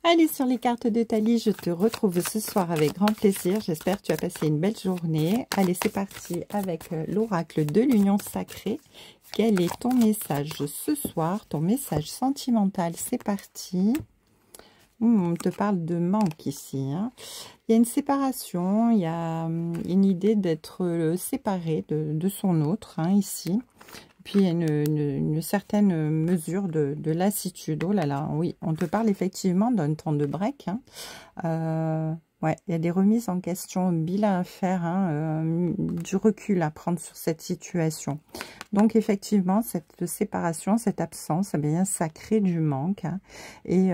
Allez, sur les cartes de Thalie, je te retrouve ce soir avec grand plaisir. J'espère que tu as passé une belle journée. Allez, c'est parti avec l'oracle de l'union sacrée. Quel est ton message ce soir? Ton message sentimental, c'est parti. On te parle de manque ici. Hein. Il y a une séparation, il y a une idée d'être séparé de son autre hein, ici. Puis il y a une certaine mesure de lassitude. Oh là là, oui, on te parle effectivement d'un temps de break. Hein. Ouais, il y a des remises en question, bilan à faire, hein, du recul à prendre sur cette situation. Donc effectivement, cette séparation, cette absence, eh bien, ça crée du manque. Hein, et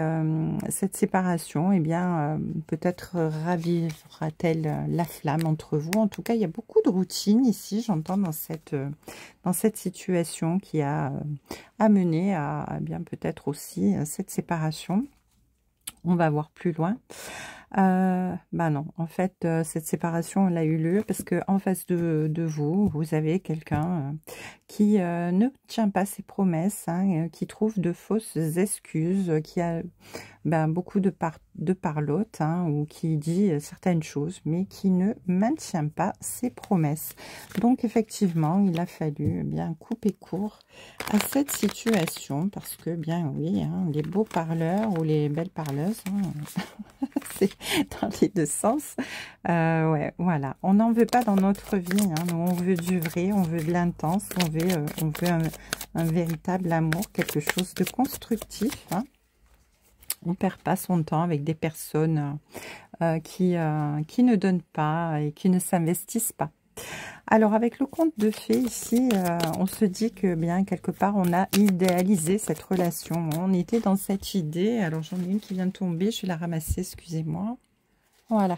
cette séparation, eh bien, peut-être ravivera-t-elle la flamme entre vous. En tout cas, il y a beaucoup de routine ici, j'entends dans cette situation qui a amené à bien peut-être aussi cette séparation. On va voir plus loin. Bah non, en fait, cette séparation, elle a eu lieu parce que en face de vous, vous avez quelqu'un qui ne tient pas ses promesses, hein, qui trouve de fausses excuses, qui a beaucoup de parlotte, hein, ou qui dit certaines choses, mais qui ne maintient pas ses promesses. Donc, effectivement, il a fallu bien couper court à cette situation parce que, bien oui, hein, les beaux parleurs ou les belles parleuses, hein, c'est dans les deux sens. Ouais, voilà. On n'en veut pas dans notre vie. Hein. Nous, on veut du vrai, on veut de l'intense, on veut un véritable amour, quelque chose de constructif. Hein. On ne perd pas son temps avec des personnes qui ne donnent pas et qui ne s'investissent pas. Alors, avec le conte de fées, ici, on se dit que, bien, quelque part, on a idéalisé cette relation. On était dans cette idée. Alors, j'en ai une qui vient de tomber. Je vais la ramasser, excusez-moi. Voilà.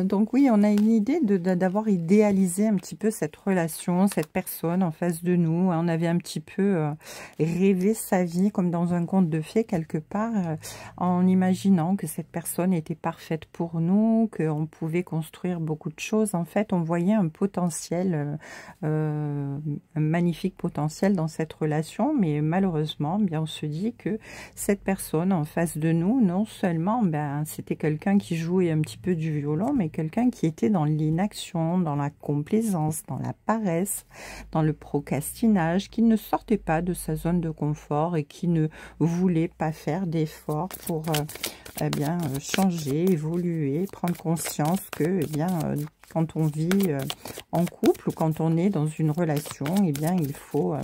Donc oui, on a une idée d'avoir idéalisé un petit peu cette relation, cette personne en face de nous. On avait un petit peu rêvé sa vie comme dans un conte de fées quelque part, en imaginant que cette personne était parfaite pour nous, qu'on pouvait construire beaucoup de choses. En fait, on voyait un potentiel, un magnifique potentiel dans cette relation, mais malheureusement, bien, on se dit que cette personne en face de nous, non seulement c'était quelqu'un qui jouait un petit peu du violon, mais quelqu'un qui était dans l'inaction, dans la complaisance, dans la paresse, dans le procrastinage, qui ne sortait pas de sa zone de confort et qui ne voulait pas faire d'efforts pour changer, évoluer, prendre conscience que quand on vit en couple ou quand on est dans une relation, il faut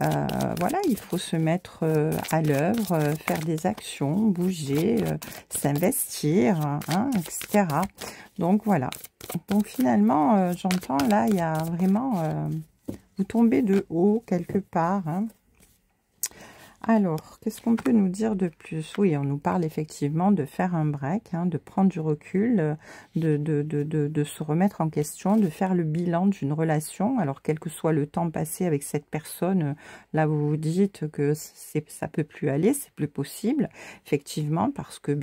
il faut se mettre à l'œuvre, faire des actions, bouger, s'investir, hein, etc. Donc voilà. Donc finalement, j'entends là, il y a vraiment, vous tombez de haut quelque part, hein. Alors, qu'est-ce qu'on peut nous dire de plus? Oui, on nous parle effectivement de faire un break, hein, de prendre du recul, de se remettre en question, de faire le bilan d'une relation. Alors, quel que soit le temps passé avec cette personne, là, vous vous dites que ça peut plus aller, c'est plus possible, effectivement, parce que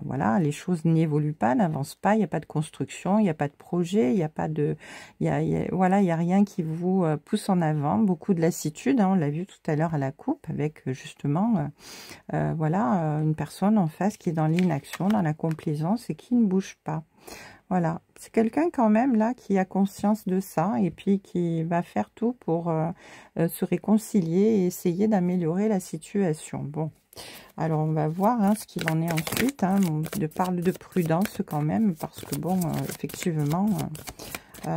voilà, les choses n'évoluent pas, n'avancent pas, il n'y a pas de construction, il n'y a pas de projet, il n'y a pas de... voilà, il n'y a rien qui vous pousse en avant, beaucoup de lassitude, hein, on l'a vu tout à l'heure à la coupe, avec justement une personne en face qui est dans l'inaction, dans la complaisance et qui ne bouge pas. Voilà, c'est quelqu'un quand même là qui a conscience de ça et puis qui va faire tout pour se réconcilier et essayer d'améliorer la situation. Bon, alors on va voir hein, ce qu'il en est ensuite. Hein. On parle de prudence quand même parce que bon, effectivement...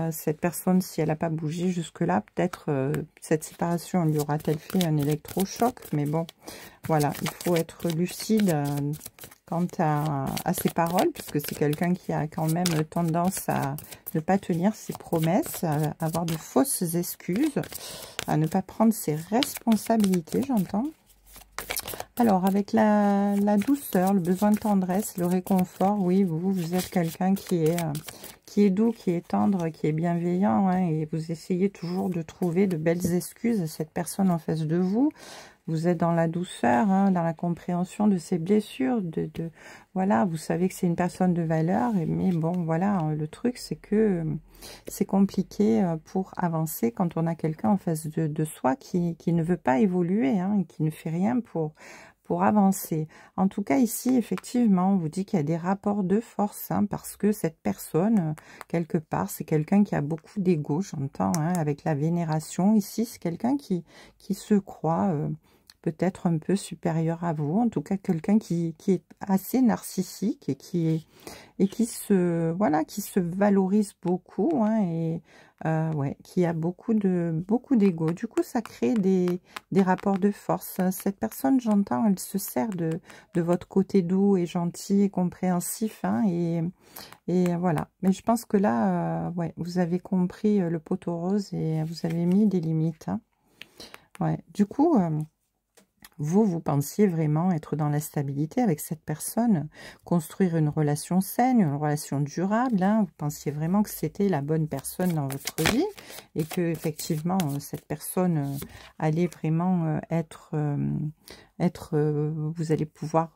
cette personne, si elle n'a pas bougé jusque-là, peut-être cette séparation lui aura-t-elle fait un électrochoc. Mais bon, voilà, il faut être lucide quant à ses paroles, puisque c'est quelqu'un qui a quand même tendance à ne pas tenir ses promesses, à avoir de fausses excuses, à ne pas prendre ses responsabilités, j'entends. Alors, avec la douceur, le besoin de tendresse, le réconfort, oui, vous êtes quelqu'un qui est doux, qui est tendre, qui est bienveillant, hein, et vous essayez toujours de trouver de belles excuses à cette personne en face de vous. Vous êtes dans la douceur, hein, dans la compréhension de ses blessures, voilà, vous savez que c'est une personne de valeur, mais bon, voilà, le truc, c'est que c'est compliqué pour avancer quand on a quelqu'un en face de soi qui ne veut pas évoluer, hein, et qui ne fait rien pour avancer. En tout cas, ici, effectivement, on vous dit qu'il y a des rapports de force, hein, parce que cette personne, quelque part, c'est quelqu'un qui a beaucoup d'ego, j'entends, hein, avec la vénération. Ici, c'est quelqu'un qui se croit peut-être un peu supérieur à vous. En tout cas, quelqu'un qui est assez narcissique et qui se valorise beaucoup, hein, et ouais, qui a beaucoup d'ego. Du coup, ça crée des rapports de force. Cette personne, j'entends, elle se sert de votre côté doux et gentil et compréhensif, hein, et voilà. Mais je pense que là, ouais, vous avez compris le poteau rose et vous avez mis des limites, hein. Ouais. Du coup, vous pensiez vraiment être dans la stabilité avec cette personne, construire une relation saine, une relation durable, hein. Vous pensiez vraiment que c'était la bonne personne dans votre vie et que effectivement cette personne allait vraiment vous allez pouvoir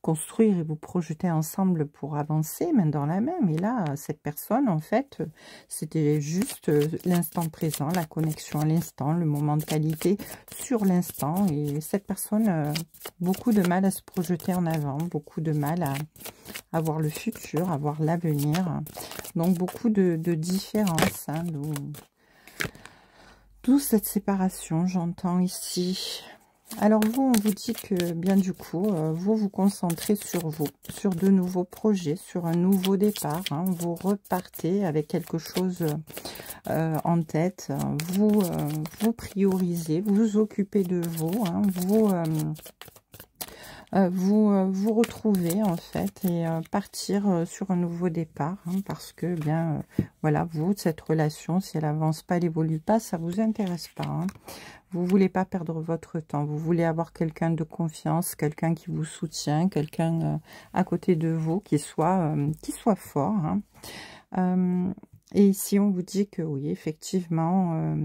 construire et vous projeter ensemble pour avancer main dans la main. Mais là, cette personne, en fait, c'était juste l'instant présent, la connexion à l'instant, le moment de qualité sur l'instant. Et cette personne, beaucoup de mal à se projeter en avant, beaucoup de mal à voir le futur, à voir l'avenir. Donc, beaucoup de différences, hein, d'où cette séparation, j'entends ici. Alors vous, on vous dit que bien du coup, vous vous concentrez sur vous, sur de nouveaux projets, sur un nouveau départ, hein. Vous repartez avec quelque chose en tête, vous priorisez, vous vous occupez de vous, hein. Vous retrouvez en fait et partir sur un nouveau départ, hein, parce que bien voilà, vous, cette relation, si elle avance pas, elle évolue pas, ça vous intéresse pas, hein. Vous voulez pas perdre votre temps, vous voulez avoir quelqu'un de confiance, quelqu'un qui vous soutient, quelqu'un à côté de vous qui soit fort, hein. Et ici on vous dit que oui, effectivement,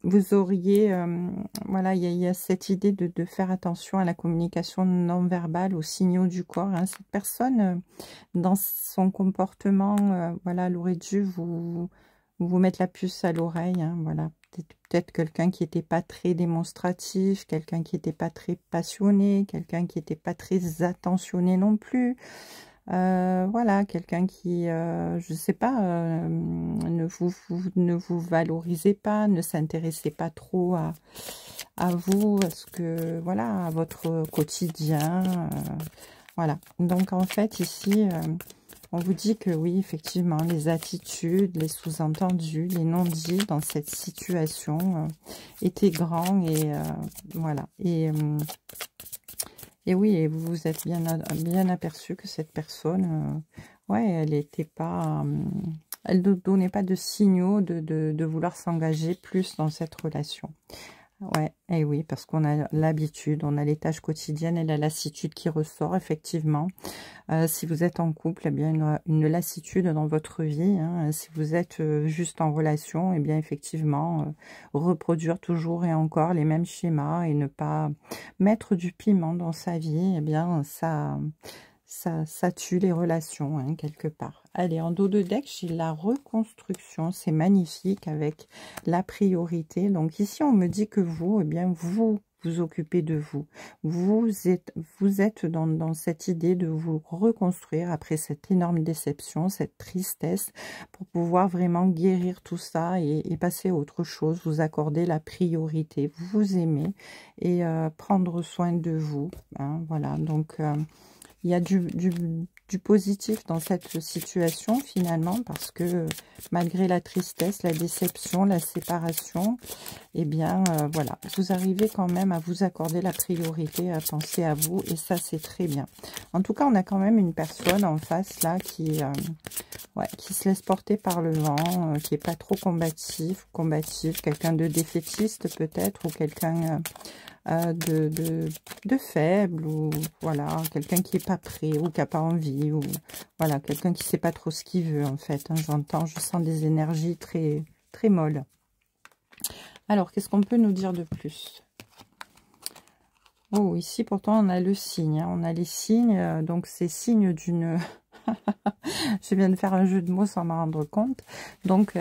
vous auriez, voilà, il y a cette idée de faire attention à la communication non verbale, aux signaux du corps, hein. Cette personne, dans son comportement, voilà, elle aurait dû vous mettre la puce à l'oreille, hein, voilà. Peut-être quelqu'un qui n'était pas très démonstratif, quelqu'un qui n'était pas très passionné, quelqu'un qui n'était pas très attentionné non plus. Voilà, quelqu'un qui, je sais pas, ne vous valorisait pas, ne s'intéressait pas trop à vous, voilà, à votre quotidien. Voilà. Donc, en fait, ici, on vous dit que oui, effectivement, les attitudes, les sous-entendus, les non-dits dans cette situation étaient grands et voilà. Et oui, et vous vous êtes bien aperçu que cette personne, ouais, elle n'était pas, elle ne donnait pas de signaux de vouloir s'engager plus dans cette relation. Ouais, et oui, parce qu'on a l'habitude, on a les tâches quotidiennes et la lassitude qui ressort, effectivement. Si vous êtes en couple, eh bien, une lassitude dans votre vie, hein. Si vous êtes juste en relation, eh bien, effectivement, reproduire toujours et encore les mêmes schémas et ne pas mettre du piment dans sa vie, eh bien, ça tue les relations, hein, quelque part. Allez, en dos de deck, j'ai la reconstruction. C'est magnifique avec la priorité. Donc ici, on me dit que vous, eh bien, vous occupez de vous. Vous êtes dans cette idée de vous reconstruire après cette énorme déception, cette tristesse, pour pouvoir vraiment guérir tout ça et passer à autre chose, vous accorder la priorité, vous aimer et prendre soin de vous, hein, voilà. Donc, il y a du positif dans cette situation finalement, parce que malgré la tristesse, la déception, la séparation, eh bien voilà, vous arrivez quand même à vous accorder la priorité, à penser à vous, et ça c'est très bien. En tout cas, on a quand même une personne en face là qui se laisse porter par le vent, qui est pas trop combatif, quelqu'un de défaitiste peut-être, ou quelqu'un de faible, ou voilà, quelqu'un qui est pas prêt ou qui a pas envie, ou voilà, quelqu'un qui sait pas trop ce qu'il veut en fait, hein. Je sens des énergies très très molles. Alors, qu'est-ce qu'on peut nous dire de plus? Oh, ici pourtant on a le signe, hein. On a les signes, donc c'est signe d'une je viens de faire un jeu de mots sans m'en rendre compte. Donc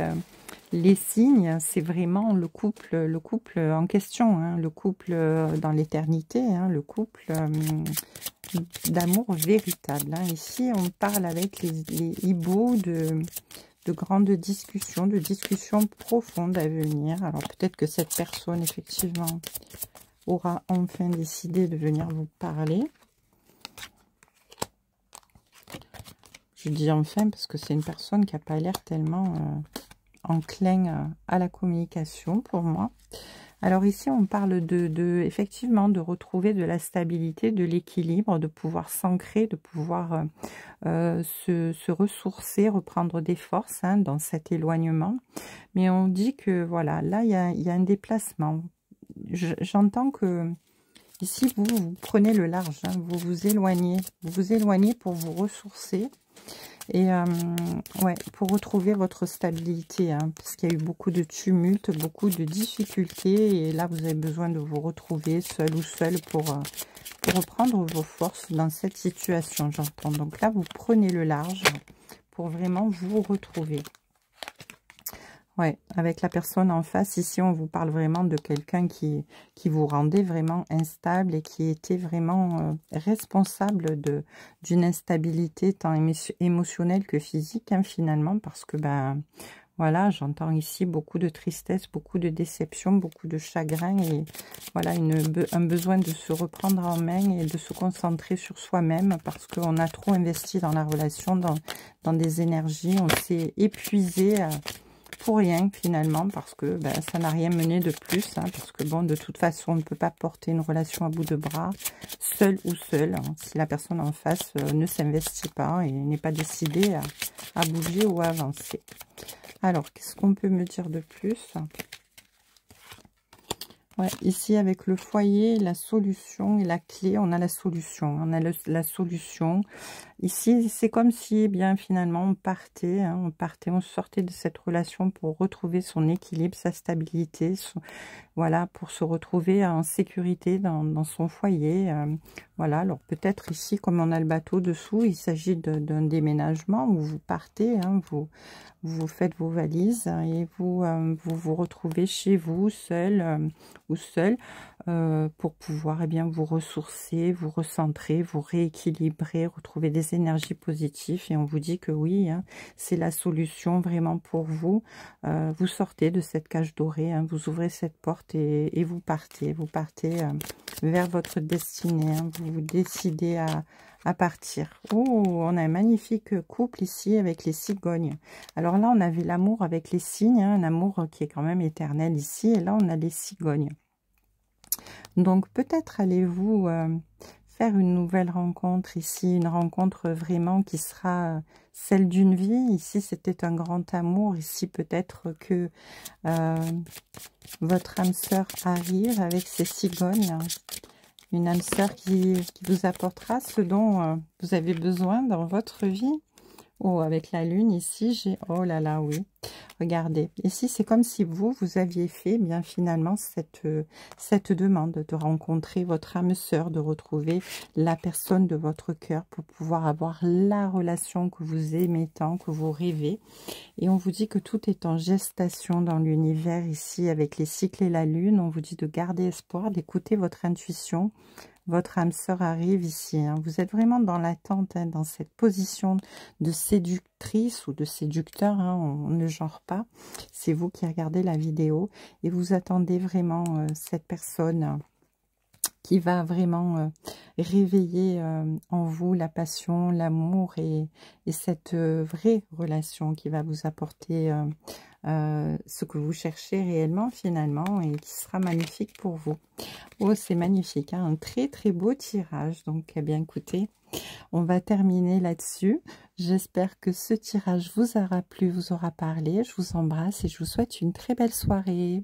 les signes, c'est vraiment le couple en question, hein, le couple dans l'éternité, hein, le couple d'amour véritable. Hein. Ici, on parle avec les hiboux de grandes discussions, de discussions profondes à venir. Alors peut-être que cette personne, effectivement, aura enfin décidé de venir vous parler. Je dis enfin parce que c'est une personne qui n'a pas l'air tellement enclin à la communication pour moi. Alors ici, on parle effectivement de retrouver de la stabilité, de l'équilibre, de pouvoir s'ancrer, de pouvoir se ressourcer, reprendre des forces hein, dans cet éloignement. Mais on dit que voilà, là, il y a un déplacement. J'entends que ici, vous prenez le large, hein, vous vous éloignez pour vous ressourcer. Et ouais, pour retrouver votre stabilité, hein, parce qu'il y a eu beaucoup de tumulte, beaucoup de difficultés. Et là, vous avez besoin de vous retrouver seul ou seul pour reprendre vos forces dans cette situation, j'entends. Donc là, vous prenez le large pour vraiment vous retrouver. Ouais, avec la personne en face, ici, on vous parle vraiment de quelqu'un qui vous rendait vraiment instable et qui était vraiment responsable d'une instabilité tant émotionnelle que physique, hein, finalement, parce que, ben, voilà, j'entends ici beaucoup de tristesse, beaucoup de déception, beaucoup de chagrin et, voilà, un besoin de se reprendre en main et de se concentrer sur soi-même parce qu'on a trop investi dans la relation, dans des énergies, on s'est épuisé pour rien finalement parce que ben, ça n'a rien mené de plus hein, parce que bon, de toute façon on ne peut pas porter une relation à bout de bras seul ou seul hein, si la personne en face ne s'investit pas et n'est pas décidée à bouger ou à avancer. Alors qu'est-ce qu'on peut me dire de plus? Ouais, ici avec le foyer, la solution et la clé, on a la solution. On a la solution. Ici, c'est comme si, eh bien, finalement, on partait, hein, on sortait de cette relation pour retrouver son équilibre, sa stabilité, voilà, pour se retrouver en sécurité dans son foyer. Voilà, alors peut-être ici, comme on a le bateau dessous, il s'agit d'un déménagement où vous partez, hein, vous faites vos valises et vous retrouvez chez vous, seul ou seul, pour pouvoir eh bien, vous ressourcer, vous recentrer, vous rééquilibrer, retrouver des énergies positives. Et on vous dit que oui, hein, c'est la solution vraiment pour vous. Vous sortez de cette cage dorée, hein, vous ouvrez cette porte et vous partez. Vous partez vers votre destinée. Hein, vous décidez à partir. Oh, on a un magnifique couple ici avec les cigognes. Alors là, on avait l'amour avec les cygnes, hein, un amour qui est quand même éternel ici. Et là, on a les cigognes. Donc, peut-être allez-vous faire une nouvelle rencontre ici, une rencontre vraiment qui sera celle d'une vie. Ici, c'était un grand amour. Ici, peut-être que votre âme sœur arrive avec ses cigognes. Une âme sœur qui vous apportera ce dont vous avez besoin dans votre vie. Oh, avec la lune ici, j'ai... Oh là là, oui. Regardez, ici, c'est comme si vous aviez fait bien finalement cette demande de rencontrer votre âme sœur, de retrouver la personne de votre cœur pour pouvoir avoir la relation que vous aimez tant, que vous rêvez. Et on vous dit que tout est en gestation dans l'univers ici avec les cycles et la lune. On vous dit de garder espoir, d'écouter votre intuition. Votre âme sœur arrive ici. Hein. Vous êtes vraiment dans l'attente, hein, dans cette position de séductrice ou de séducteur. Hein, on ne genre pas. C'est vous qui regardez la vidéo. Et vous attendez vraiment cette personne qui va vraiment réveiller en vous la passion, l'amour et cette vraie relation qui va vous apporter ce que vous cherchez réellement finalement et qui sera magnifique pour vous. Oh, c'est magnifique, hein, un très très beau tirage. Donc, eh bien écoutez, on va terminer là-dessus. J'espère que ce tirage vous aura plu, vous aura parlé. Je vous embrasse et je vous souhaite une très belle soirée.